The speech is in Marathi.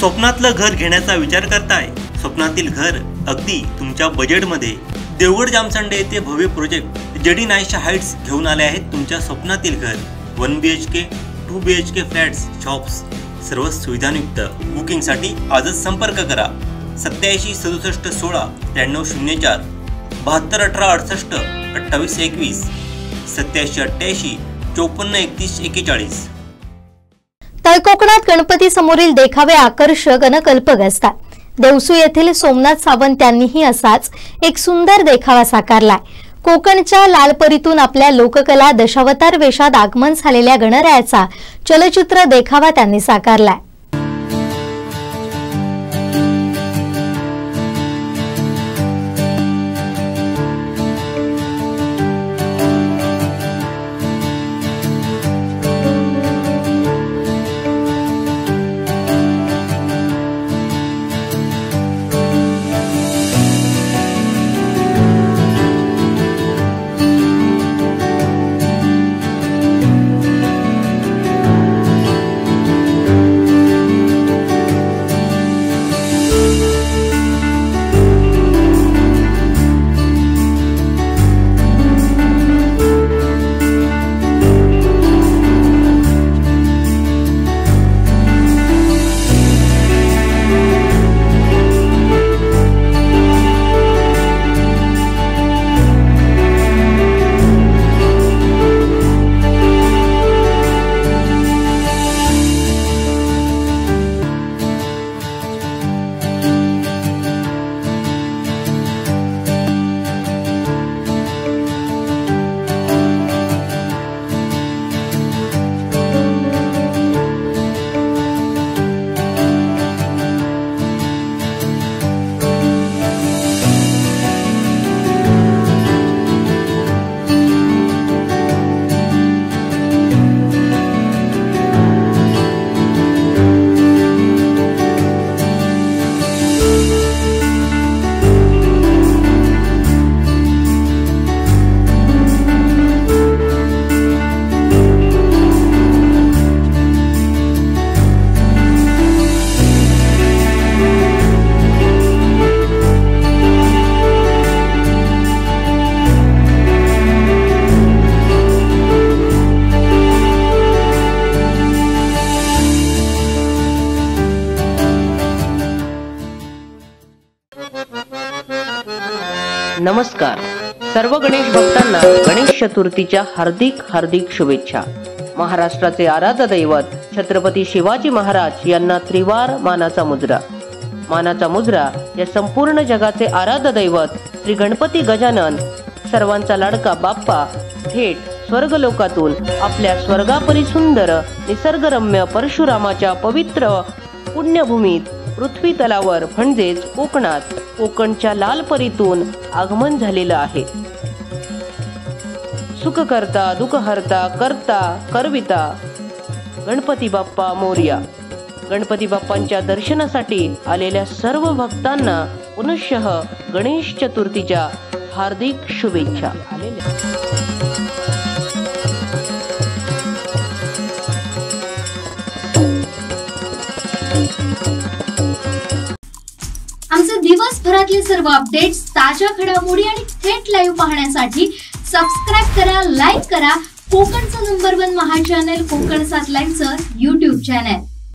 स्वप्नातलं घर घेण्याचा विचार करताय? स्वप्नातील घर अगदी तुमच्या बजेटमध्ये देवगड जामसंडे येथे भव्य प्रोजेक्ट JD नाईशा हाइट्स घेऊन आले आहेत तुमच्या स्वप्नातील घर। 1 BHK 2 BHK फ्लॅट्स, शॉप्स सर्व सुविधांयुक्त। बुकिंगसाठी आजच संपर्क करा 87 67 16 9304 72 18 68 28 21 87 88 54 31 41। तळकोकणात गणपती समोरील देखावे आकर्षक अन कल्पक असतात। देवसू येथील सोमनाथ सावंत यांनीही असाच एक सुंदर देखावा साकारलाय। कोकणच्या लालपरीतून आपल्या लोककला दशावतार वेशात आगमन झालेल्या गणरायाचा चलचित्र देखावा त्यांनी साकारलाय। नमस्कार, सर्व गणेश भक्तांना गणेश चतुर्थीच्या हार्दिक शुभेच्छा। महाराष्ट्राचे आराध्य दैवत छत्रपती शिवाजी महाराज यांना त्रिवार मानाचा मुजरा या संपूर्ण जगाचे आराध्य दैवत श्री गणपती गजानन सर्वांचा लाडका बाप्पा थेट स्वर्गलोकातून आपल्या स्वर्गापरी सुंदर निसर्गरम्य परशुरामाच्या पवित्र पुण्यभूमीत पृथ्वी तलावर म्हणजेच कोकणच्या लालपरीतून आगमन झालेलं आहे। सुखकर्ता दुःखहर्ता करता करविता गणपती बाप्पा मोरया। गणपती बाप्पांच्या दर्शनासाठी आलेल्या सर्व भक्तांना पुनश्च गणेश चतुर्थीच्या हार्दिक शुभेच्छा। आमचे दिवसभरातले सर्व अपडेट्स, ताज्या घडामोडी आणि थेट लाईव्ह पाहण्यासाठी सबस्क्राइब करा, लाईक करा कोकणचं नंबर 1 महा चॅनल कोकण 7 लाईव्हचं YouTube चॅनल।